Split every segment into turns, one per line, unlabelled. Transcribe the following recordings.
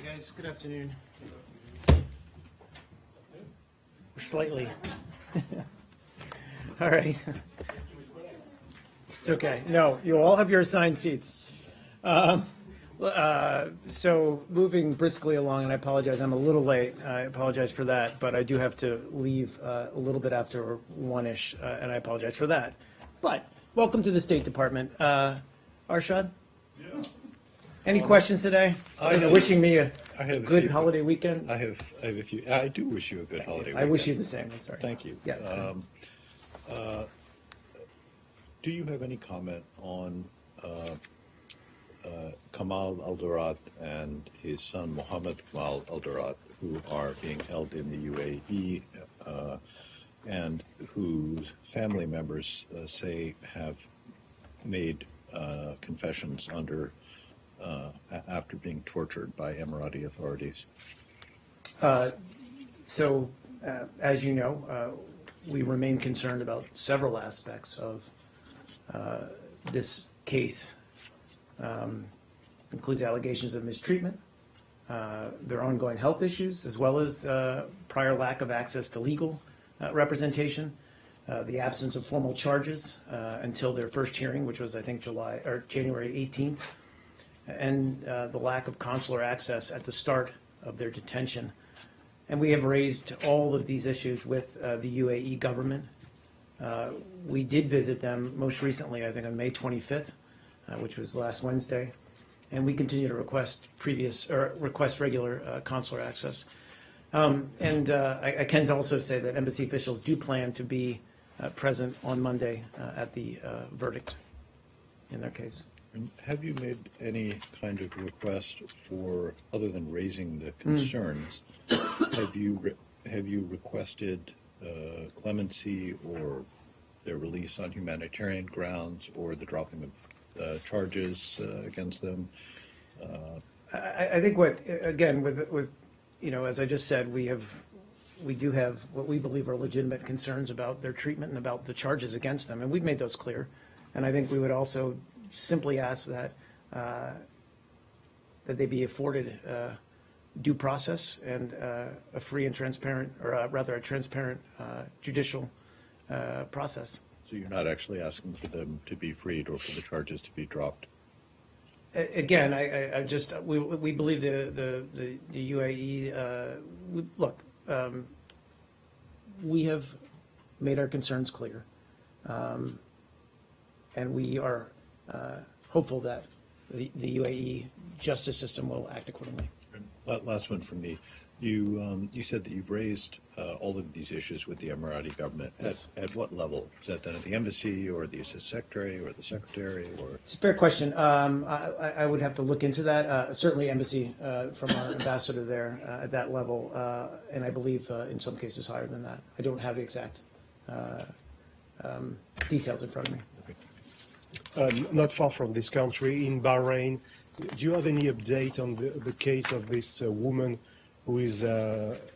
guys. Good afternoon. Slightly. All right. It's okay. No, you all have your assigned seats. So moving briskly along, and I apologize, I'm a little late. I apologize for that, but I do have to leave a little bit after one-ish, and I apologize for that. But welcome to the State Department. Arshad? Yeah. Any questions today? Wishing me a good holiday weekend?
I have a few. I do wish you a good holiday weekend.
I wish you the same. I'm sorry.
Thank you.
Yeah.
Do you have any comment on Kamal Al-Durat and his son Mohammed Kamal Al-Durat, who are being held in the UAE and whose family members say have made confessions after being tortured by Emirati authorities?
As you know, we remain concerned about several aspects of this case. Includes allegations of mistreatment, their ongoing health issues, as well as prior lack of access to legal representation, the absence of formal charges until their first hearing, which was, I think, January 18th, and the lack of consular access at the start of their detention. And we have raised all of these issues with the UAE government. We did visit them most recently, I think, on May 25th, which was last Wednesday, and we continue to request regular consular access. I can also say that embassy officials do plan to be present on Monday at the verdict in their case.
And have you made any kind of request for, other than raising the concerns, have you requested clemency or their release on humanitarian grounds or the dropping of charges against them?
I think with as I just said, we do have what we believe are legitimate concerns about their treatment and about the charges against them, and we've made those clear. And I think we would also simply ask that they be afforded due process and a free and transparent, or rather a transparent judicial process.
So you're not actually asking for them to be freed or for the charges to be dropped?
Again, we believe the UAE. Look, we have made our concerns clear, and we are hopeful that the UAE justice system will act accordingly.
Last one from me. You said that you've raised all of these issues with the Emirati government.
Yes.
At what level? Is that done at the embassy or the assistant secretary or the secretary? Or
it's a fair question. I would have to look into that. Certainly, embassy from our ambassador there at that level, and I believe in some cases higher than that. I don't have the exact details in front of me.
Not far from this country, in Bahrain, do you have any update on the case of this woman who is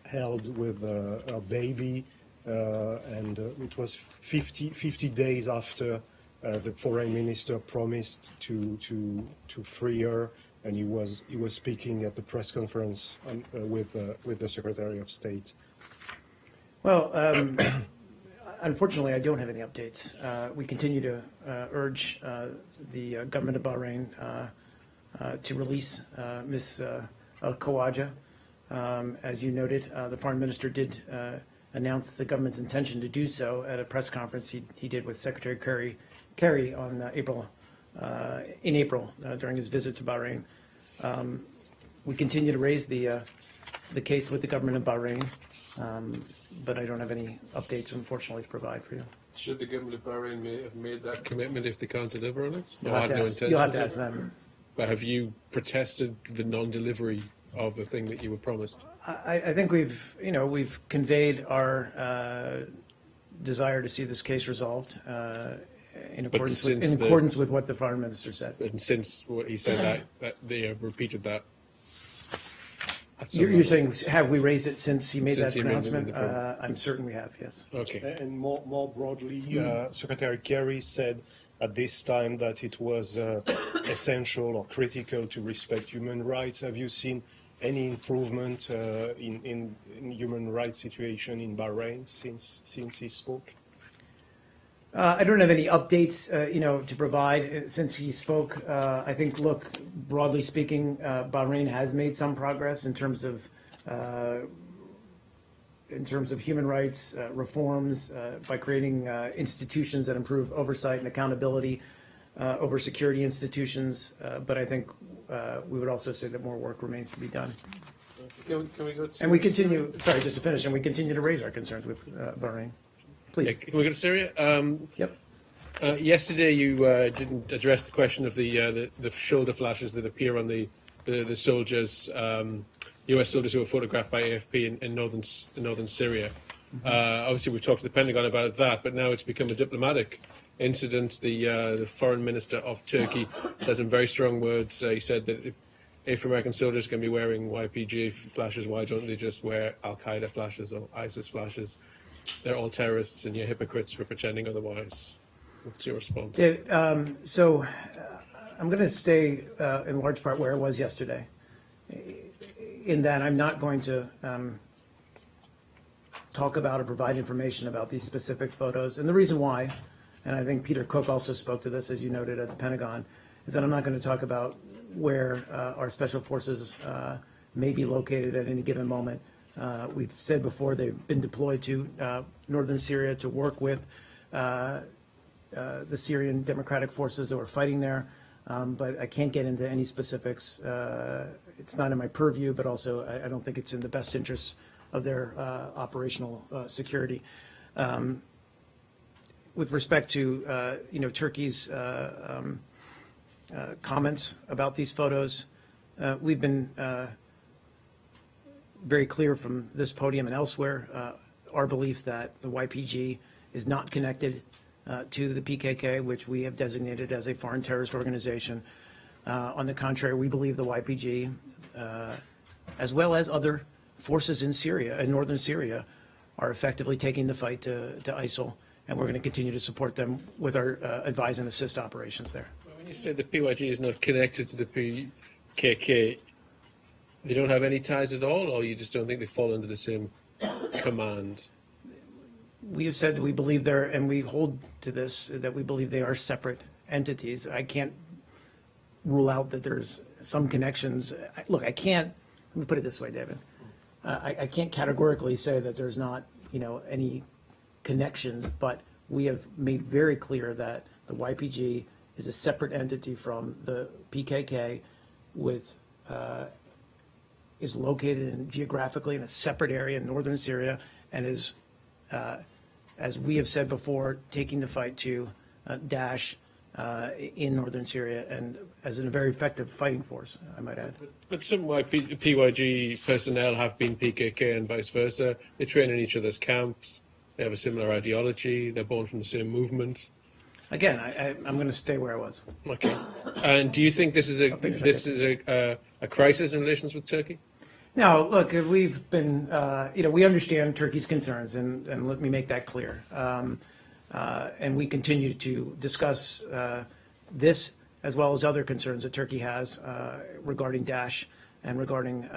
held with a baby, and it was 50 days after the foreign minister promised to free her, and he was speaking at the press conference with the Secretary of State.
Well, unfortunately, I don't have any updates. We continue to urge the government of Bahrain to release Ms. Al-Khawaja. As you noted, the foreign minister did announce the government's intention to do so at a press conference he did with Secretary Kerry on April during his visit to Bahrain. We continue to raise the case with the government of Bahrain, but I don't have any updates, unfortunately, to provide for you.
Should the government of Bahrain have made that commitment if they can't deliver on it?
You'll have to ask them.
But have you protested the non-delivery of the thing that you were promised?
I think we've conveyed our desire to see this case resolved in accordance with what the foreign minister said.
And since what he said, that they have repeated that.
You're saying, have we raised it since he made that pronouncement? I'm certain we have, yes.
Okay.
And more broadly, Secretary Kerry said at this time that it was essential or critical to respect human rights. Have you seen any improvement in human rights situation in Bahrain since he spoke?
I don't have any updates, to provide since he spoke. I think, look, broadly speaking, Bahrain has made some progress in terms of human rights reforms by creating institutions that improve oversight and accountability over security institutions. But I think we would also say that more work remains to be done.
Can we go to
And we continue, sorry, just to finish, and we continue to raise our concerns with Bahrain.
Yeah,
Please.
can we go to Syria?
Yep.
Yesterday, you didn't address the question of the shoulder flashes that appear on the soldiers, U.S. soldiers who were photographed by AFP in northern Syria. Obviously, we've talked to the Pentagon about that, but now it's become a diplomatic incident. The foreign minister of Turkey said some very strong words. He said that if American soldiers can be wearing YPG flashes, why don't they just wear Al Qaeda flashes or ISIS flashes? They're all terrorists, and you're hypocrites for pretending otherwise. What's your response?
So I'm going to stay in large part where I was yesterday, in that I'm not going to talk about or provide information about these specific photos. And the reason why, and I think Peter Cook also spoke to this, as you noted, at the Pentagon, is that I'm not going to talk about where our special forces may be located at any given moment. We've said before they've been deployed to northern Syria to work with the Syrian Democratic Forces that were fighting there, but I can't get into any specifics. It's not in my purview, but also I don't think it's in the best interests of their operational security. With respect to Turkey's comments about these photos, we've been very clear from this podium and elsewhere our belief that the YPG is not connected to the PKK, which we have designated as a foreign terrorist organization. On the contrary, we believe the YPG, as well as other forces in Syria, in northern Syria, are effectively taking the fight to ISIL, and we're going to continue to support them with our advise and assist operations there.
When you say the PYG is not connected to the PKK, they don't have any ties at all, or you just don't think they fall under the same command?
We have said that we believe they're, and we hold to this, that we believe they are separate entities. I can't rule out that there's some connections. Look, I can't, let me put it this way, David. I can't categorically say that there's not, any connections, but we have made very clear that the YPG is a separate entity from the PKK is located geographically in a separate area in northern Syria and is, as we have said before, taking the fight to Daesh in northern Syria and as a very effective fighting force, I might add.
But some PYG personnel have been PKK and vice versa. They train in each other's camps. They have a similar ideology. They're born from the same movement.
Again, I'm going to stay where I was.
Okay. And do you think this is a crisis in relations with Turkey?
Now, look, we've been, we understand Turkey's concerns, and let me make that clear. And we continue to discuss this as well as other concerns that Turkey has regarding Daesh and regarding,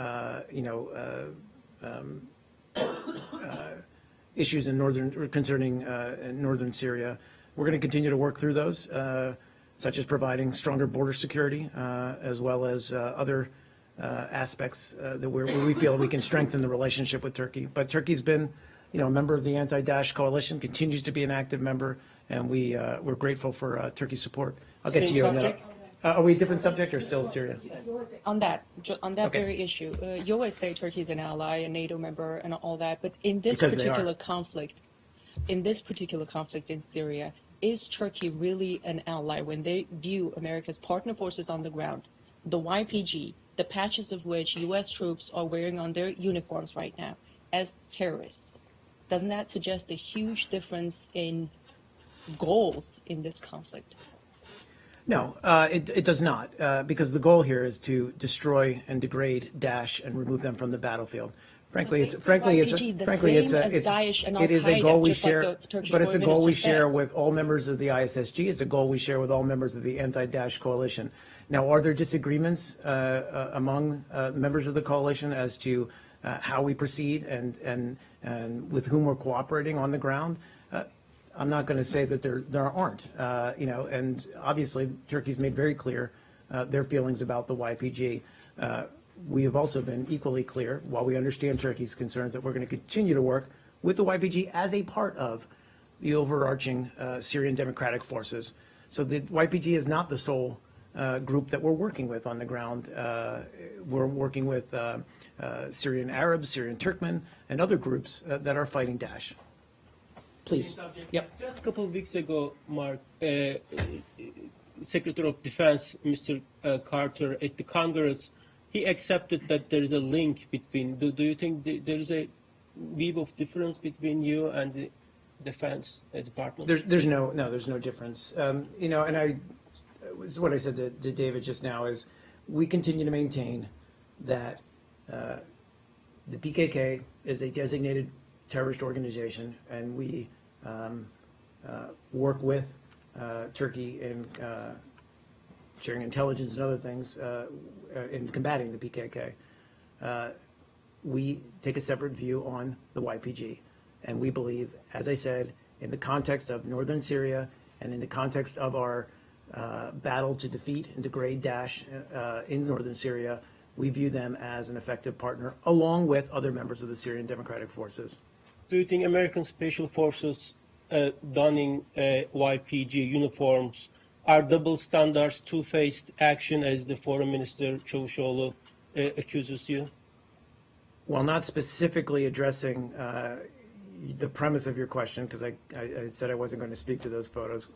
issues concerning northern Syria. We're going to continue to work through those, such as providing stronger border security, as well as other aspects that where we feel we can strengthen the relationship with Turkey. But Turkey's been, a member of the anti-Daesh coalition, continues to be an active member, and we're grateful for Turkey's support. I'll get to you on that. Are we a different subject or still Syria?
On that
Okay.
very issue, you always say Turkey is an ally, a NATO member, and all that. But in this
Because they
particular
are.
conflict, in Syria, is Turkey really an ally when they view America's partner forces on the ground, the YPG, the patches of which U.S. troops are wearing on their uniforms right now, as terrorists? Doesn't that suggest a huge difference in goals in this conflict?
No, it does not, because the goal here is to destroy and degrade Daesh and remove them from the battlefield. Frankly, it is a goal we share, but it's a goal we share with all members of the ISSG. It's a goal we share with all members of the anti-Daesh coalition. Now, are there disagreements among members of the coalition as to how we proceed and with whom we're cooperating on the ground? I'm not going to say that there aren't, and obviously Turkey's made very clear their feelings about the YPG. We have also been equally clear, while we understand Turkey's concerns, that we're going to continue to work with the YPG as a part of the overarching Syrian Democratic Forces. So the YPG is not the sole group that we're working with on the ground. We're working with Syrian Arabs, Syrian Turkmen, and other groups that are fighting Daesh. Please. Yep.
Just a couple of weeks ago, Mark, Secretary of Defense, Mr. Carter, at the Congress, he accepted that there is a link between. Do you think there is a view of difference between you and the Defense Department?
There's no difference. And what I said to David just now is we continue to maintain that the PKK is a designated terrorist organization, and we work with Turkey in sharing intelligence and other things in combating the PKK. We take a separate view on the YPG, and we believe, as I said, in the context of northern Syria and in the context of our battle to defeat and degrade Daesh in northern Syria, we view them as an effective partner along with other members of the Syrian Democratic Forces.
Do you think American Special Forces donning YPG uniforms are double standards, two-faced action, as the Foreign Minister Çavuşoğlu accuses you?
While not specifically addressing the premise of your question, because I said I wasn't going to speak to those photos,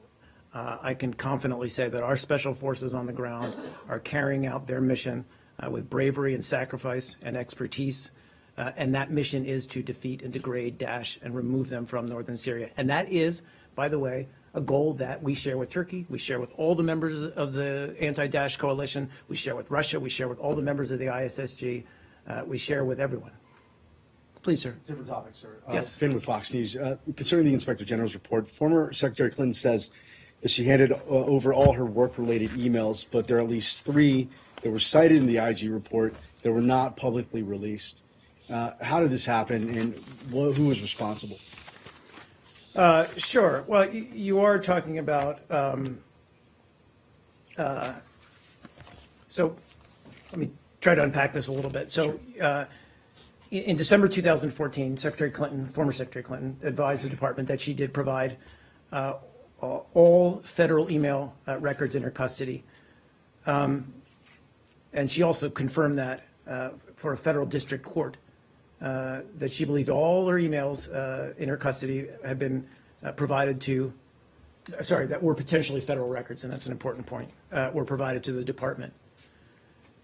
I can confidently say that our special forces on the ground are carrying out their mission with bravery and sacrifice and expertise. And that mission is to defeat and degrade Daesh and remove them from northern Syria. And that is, by the way, a goal that we share with Turkey, we share with all the members of the anti-Daesh coalition, we share with Russia, we share with all the members of the ISSG, we share with everyone. Please, sir.
Different topic, sir.
Yes.
Finn with Fox News. Concerning the Inspector General's report, former Secretary Clinton says that she handed over all her work-related emails, but there are at least 3 that were cited in the IG report that were not publicly released. How did this happen, and who was responsible?
Sure. Well, you are talking about, so let me try to unpack this a little bit. So in December 2014, Secretary Clinton, former Secretary Clinton, advised the department that she did provide all federal email records in her custody. And she also confirmed that for a federal district court, that she believed all her emails in her custody had been provided to, that were potentially federal records, and that's an important point, were provided to the department.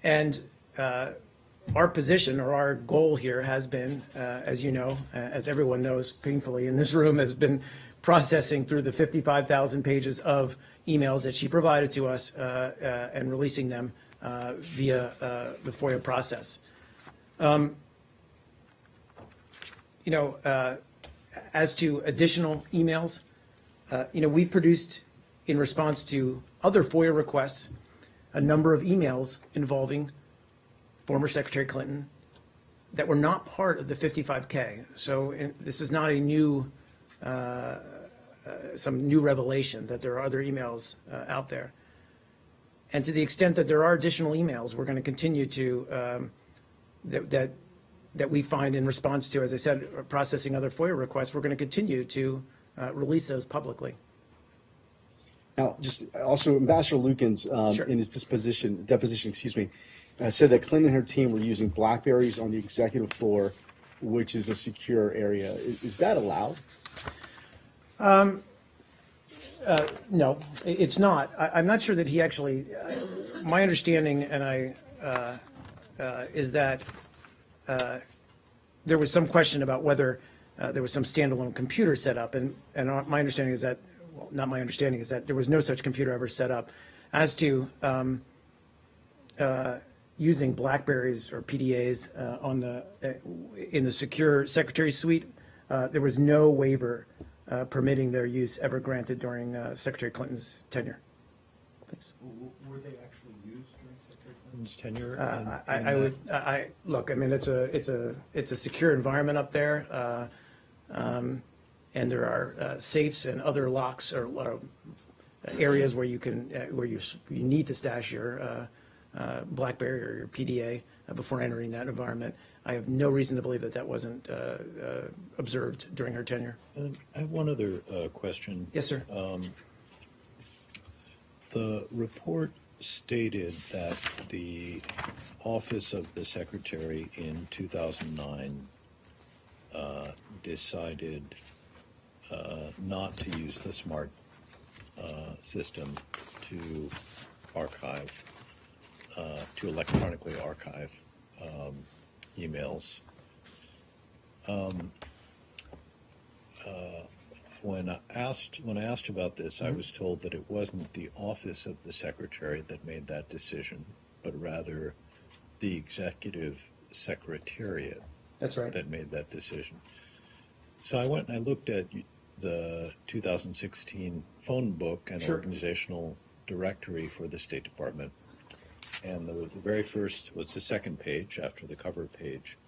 And our position or our goal here has been, as you know, as everyone knows painfully in this room, has been processing through the 55,000 pages of emails that she provided to us and releasing them via the FOIA process. As to additional emails, we produced, in response to other FOIA requests, a number of emails involving former Secretary Clinton that were not part of the 55K. So this is not a new, some new revelation that there are other emails out there. And to the extent that there are additional emails, we're going to continue to, that we find in response to, as I said, processing other FOIA requests, we're going to continue to release those publicly.
Now, just also, Ambassador Lukens,
Sure.
in his deposition, said that Clinton and her team were using BlackBerries on the executive floor, which is a secure area. Is that allowed?
No, it's not. I'm not sure that he actually, my understanding, and is that there was some question about whether there was some standalone computer set up, and my understanding is that, well, not my understanding is that there was no such computer ever set up. As to using BlackBerries or PDAs in the secure Secretary Suite, there was no waiver permitting their use ever granted during Secretary Clinton's tenure.
Were they actually used
Martin's tenure?
I would, look, I mean, it's a secure environment up there. And there are safes and other locks or areas where you can, where you need to stash your BlackBerry or your PDA before entering that environment. I have no reason to believe that that wasn't observed during her tenure.
And I have one other question.
Yes, sir.
The report stated that the Office of the Secretary in 2009 decided not to use the SMART system to archive, to electronically archive emails. When I asked about this, I was told that it wasn't the Office of the Secretary that made that decision, but rather the Executive Secretariat
That's right.
that made that decision. So I went and I looked at the 2016 phone book and
Sure.
organizational directory for the State Department. And the very first was the second page after the cover page,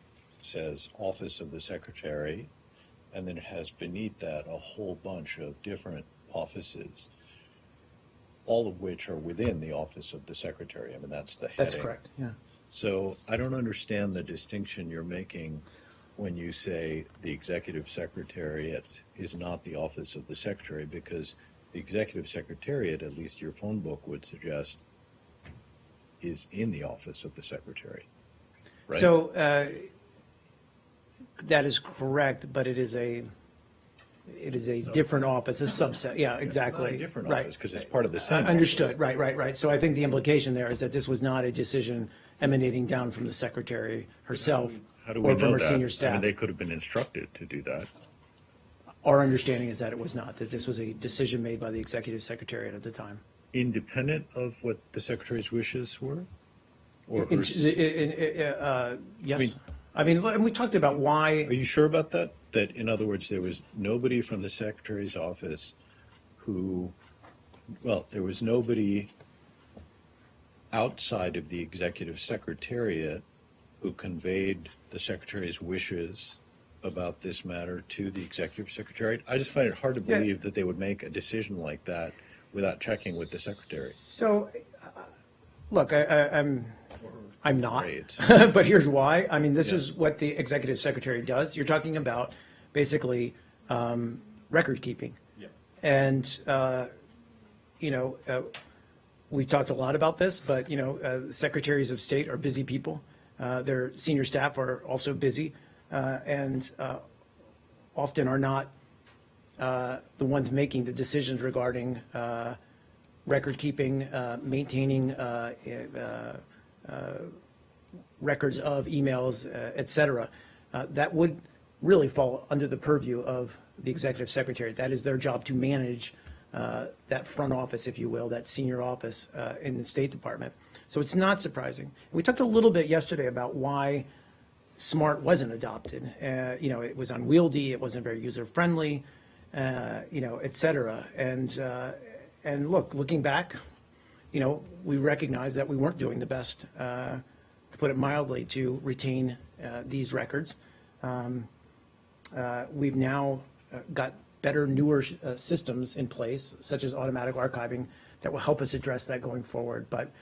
says Office of the Secretary, and then it has beneath that a whole bunch of different offices, all of which are within the Office of the Secretary. I mean, that's the heading.
That's correct, yeah.
So I don't understand the distinction you're making when you say the Executive Secretariat is not the Office of the Secretary, because the Executive Secretariat, at least your phone book would suggest, is in the Office of the Secretary, right?
So that is correct, but it is a different office, a subset. Yeah, exactly.
It's not a different
Right.
office because it's part of the same
Understood. Right. So I think the implication there is that this was not a decision emanating down from the secretary herself
How do
or
we
from
know
her
that?
senior
I
staff.
mean, they could have been instructed to do that.
Our understanding is that it was not, that this was a decision made by the executive secretariat at the time.
Independent of what the Secretary's wishes were? Or
Yes. I mean, and we talked about
are
why,
you sure about that? That, in other words, there was nobody from the Secretary's office who, well, there was nobody outside of the Executive Secretariat who conveyed the Secretary's wishes about this matter to the Executive Secretariat? I just find it hard to
Yeah.
believe that they would make a decision like that without checking with the Secretary.
so, look, I'm not,
Grades.
but here's why. I mean, this
Yeah.
is what the executive secretary does. You're talking about basically record keeping.
Yeah.
And, we talked a lot about this, but, secretaries of state are busy people. Their senior staff are also busy and often are not the ones making the decisions regarding record keeping, maintaining records of emails, et cetera. That would really fall under the purview of the executive secretary. That is their job to manage that front office, if you will, that senior office in the State Department. So it's not surprising. We talked a little bit yesterday about why SMART wasn't adopted. It was unwieldy, it wasn't very user-friendly, et cetera. And looking back, we recognize that we weren't doing the best, to put it mildly, to retain these records. We've now got better, newer systems in place, such as automatic archiving, that will help us address that going forward. But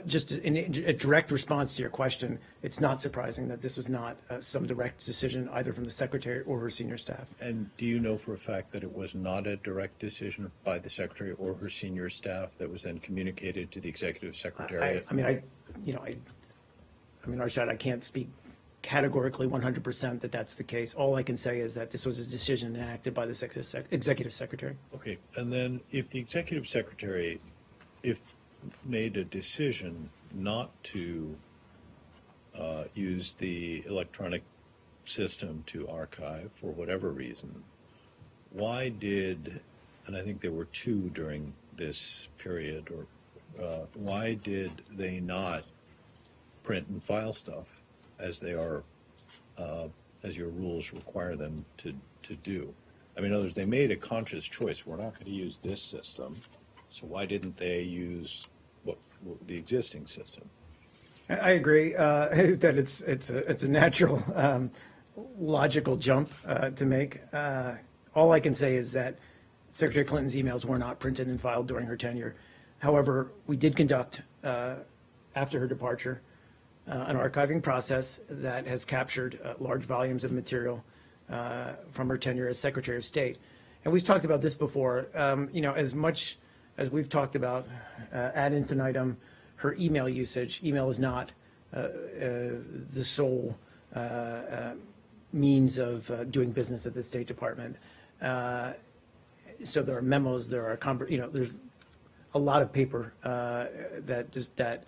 just in a direct response to your question, it's not surprising that this was not some direct decision either from the secretary or her senior staff.
And do you know for a fact that it was not a direct decision by the Secretary or her senior staff that was then communicated to the Executive Secretariat?
Arshad, I can't speak categorically 100% that that's the case. All I can say is that this was a decision enacted by the executive secretary.
Okay, and then if the Executive Secretary, made a decision not to use the electronic system to archive for whatever reason, why did, and I think there were two during this period, why did they not print and file stuff as they are, as your rules require them to do? I mean, in other words, they made a conscious choice. We're not going to use this system. So why didn't they use the existing system?
I agree that it's a natural, logical jump to make. All I can say is that Secretary Clinton's emails were not printed and filed during her tenure. However, we did conduct, after her departure, an archiving process that has captured large volumes of material from her tenure as Secretary of State. And we've talked about this before. As much as we've talked about ad infinitum, her email usage. Email is not the sole means of doing business at the State Department. So there are memos, there's a lot of paper that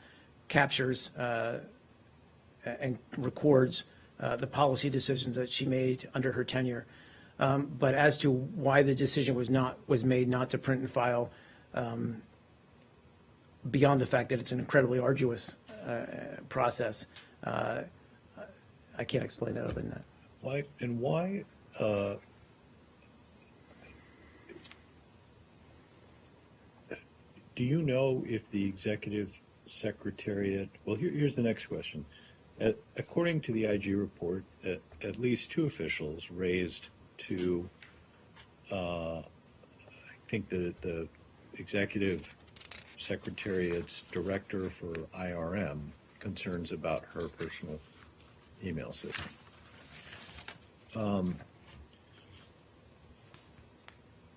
captures and records the policy decisions that she made under her tenure. But as to why the decision was made not to print and file, beyond the fact that it's an incredibly arduous process, I can't explain that other than that.
Why? Do you know if the executive secretariat? Well, here's the next question. According to the IG report, at least two officials raised to, I think the executive secretariat's director for IRM concerns about her personal email system.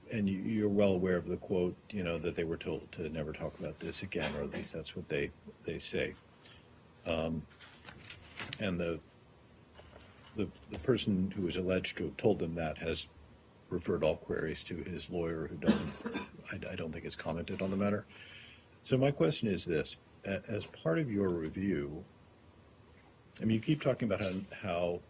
And you're well aware of the quote, that they were told to never talk about this again, or at least that's what they say. And the person who is alleged to have told them that has referred all queries to his lawyer, who I don't think has commented on the matter. So my question is this: as part of your review, you keep talking about how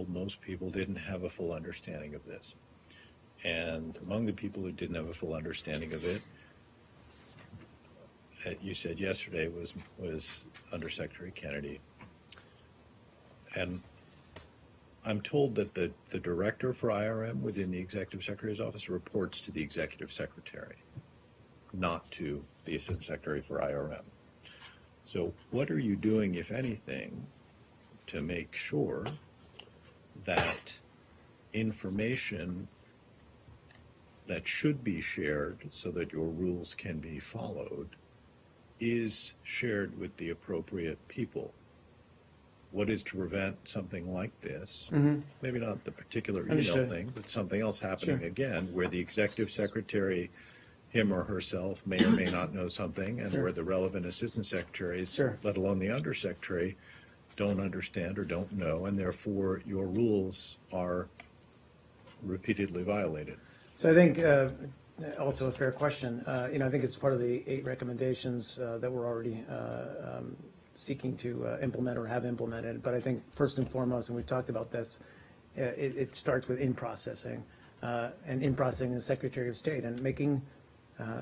most people didn't have a full understanding of this. And among the people who didn't have a full understanding of it, you said yesterday was Undersecretary Kennedy. And I'm told that the director for IRM within the Executive Secretary's office reports to the Executive Secretary, not to the Assistant Secretary for IRM. So what are you doing, if anything, to make sure that information that should be shared so that your rules can be followed is shared with the appropriate people? What is to prevent something like this, maybe not the particular email
Understood.
thing, but something else happening
Sure.
again, where the Executive Secretary, him or herself, may or may not know something, and
Sure.
where the relevant Assistant Secretaries,
Sure.
let alone the Undersecretary, don't understand or don't know, and therefore your rules are repeatedly violated?
So I think also a fair question. I think it's part of the 8 recommendations that we're already seeking to implement or have implemented. But I think first and foremost, and we've talked about this, it starts with in-processing and in-processing the Secretary of State and making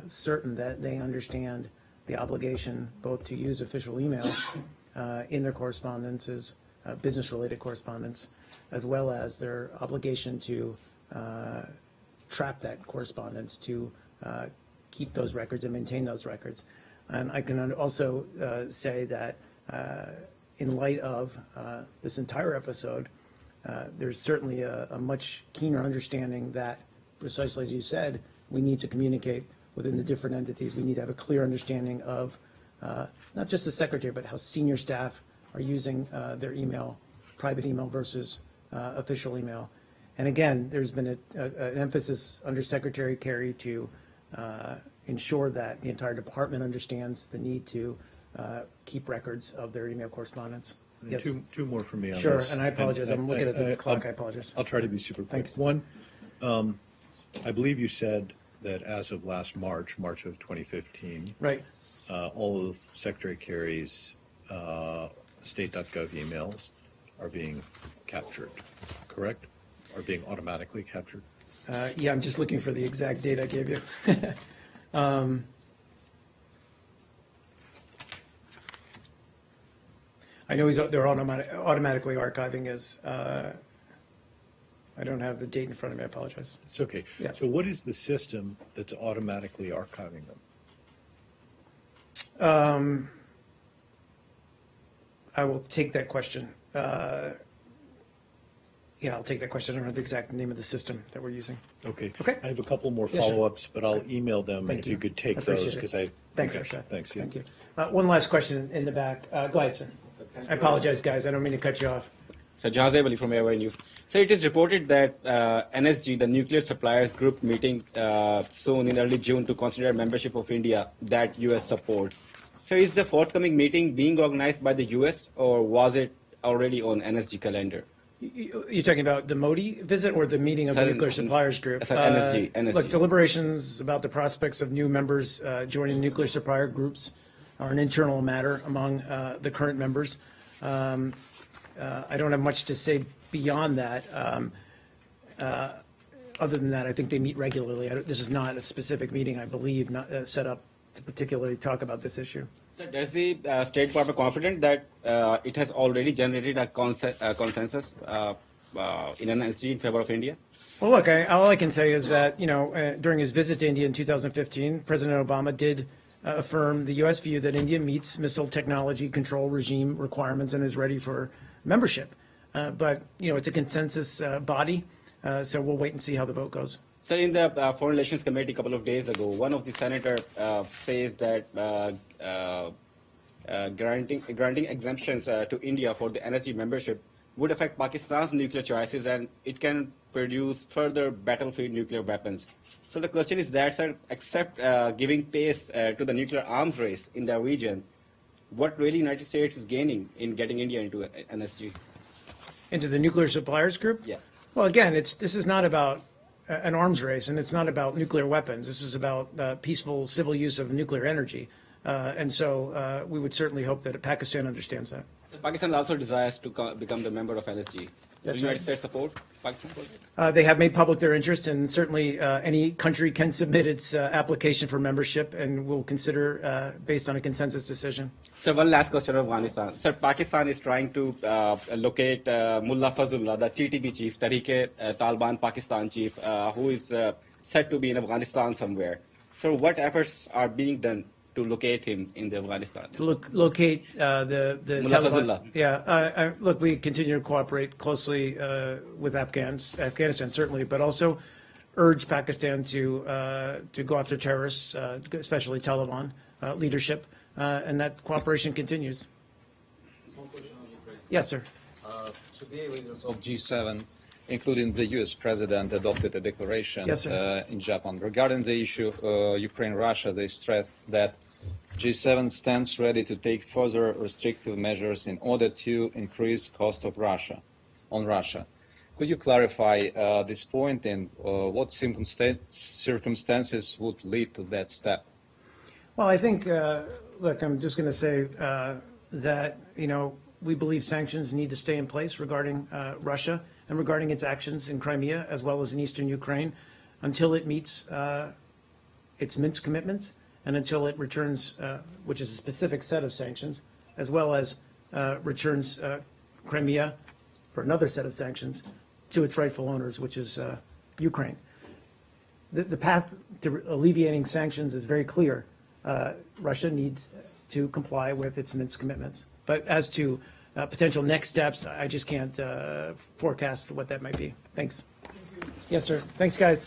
certain that they understand the obligation both to use official email in their correspondences, business-related correspondence, as well as their obligation to trap that correspondence, to keep those records and maintain those records. And I can also say that in light of this entire episode, there's certainly a much keener understanding that, precisely as you said, we need to communicate within the different entities. We need to have a clear understanding of not just the secretary, but how senior staff are using their email, private email versus official email. And again, there's been an emphasis under Secretary Kerry to ensure that the entire department understands the need to keep records of their email correspondence. Yes.
Two more from me on
Sure,
this.
and I apologize. I'm looking at the clock. I apologize.
I'll try to be super quick.
Thanks.
One, I believe you said that as of last March of 2015,
Right.
all of Secretary Kerry's state.gov emails are being captured, correct? Are being automatically captured?
Yeah, I'm just looking for the exact date I gave you. I know they're automatically archiving his. I don't have the date in front of me. I apologize.
It's okay.
Yeah.
So what is the system that's automatically archiving them?
I will take that question. Yeah, I'll take that question. I don't know the exact name of the system that we're using.
Okay.
Okay.
I have a couple more
Yes, sir.
follow-ups, but I'll email them
Thank
if
you.
you could take
I
those,
appreciate it.
because I.
Thanks,
okay,
Arshat.
Thanks. Yeah.
Thank you. One last question in the back. Go ahead, sir. I apologize, guys. I don't mean to cut you off.
So Jahazeb Ali from Airway News. So it is reported that NSG, the Nuclear Suppliers Group, meeting soon in early June to consider membership of India that US supports. So is the forthcoming meeting being organized by the US, or was it already on NSG calendar?
You're talking about the Modi visit or the meeting of the
Sorry,
Nuclear Suppliers Group?
sorry, NSG.
Look, deliberations about the prospects of new members joining nuclear supplier groups are an internal matter among the current members. I don't have much to say beyond that. Other than that, I think they meet regularly. This is not a specific meeting, I believe, not set up to particularly talk about this issue.
So does the State Department confident that it has already generated a consensus in NSG in favor of India?
Well, look, all I can say is that, during his visit to India in 2015, President Obama did affirm the U.S. view that India meets missile technology control regime requirements and is ready for membership. But, it's a consensus body, so we'll wait and see how the vote goes.
So in the Foreign Relations Committee a couple of days ago, one of the senators says that granting exemptions to India for the NSG membership would affect Pakistan's nuclear choices, and it can produce further battlefield nuclear weapons. So the question is that, sir, except giving pace to the nuclear arms race in the region, what really United States is gaining in getting India into NSG?
Into the Nuclear Suppliers Group?
Yeah.
Well, again, this is not about an arms race, and it's not about nuclear weapons. This is about peaceful civil use of nuclear energy. And so we would certainly hope that Pakistan understands that.
So Pakistan also desires to become the member of NSG. Will
That's
United
right.
States support Pakistan for that?
They have made public their interest, and certainly any country can submit its application for membership, and we'll consider based on a consensus decision.
Sir, one last question of Afghanistan. Sir, Pakistan is trying to locate Mullah Fazlullah, the TTP chief, Taliban Pakistan chief, who is said to be in Afghanistan somewhere. So what efforts are being done to locate him in the Afghanistan?
To locate the
Mullah
Taliban.
Fazlullah.
Yeah, look, we continue to cooperate closely with Afghanistan certainly, but also urge Pakistan to go after terrorists, especially Taliban leadership, and that cooperation continues. Yes, sir.
Today, leaders of G7, including the U.S. president, adopted a declaration
Yes, sir.
in Japan. Regarding the issue of Ukraine-Russia, they stressed that G7 stands ready to take further restrictive measures in order to increase cost of Russia. Could you clarify this point, and what circumstances would lead to that step?
Well, I think, look, I'm just going to say that, we believe sanctions need to stay in place regarding Russia and regarding its actions in Crimea as well as in eastern Ukraine until it meets its Minsk commitments and until it returns, which is a specific set of sanctions, as well as returns Crimea for another set of sanctions to its rightful owners, which is Ukraine. The path to alleviating sanctions is very clear. Russia needs to comply with its Minsk commitments. But as to potential next steps, I just can't forecast what that might be. Thanks. Yes, sir. Thanks, guys.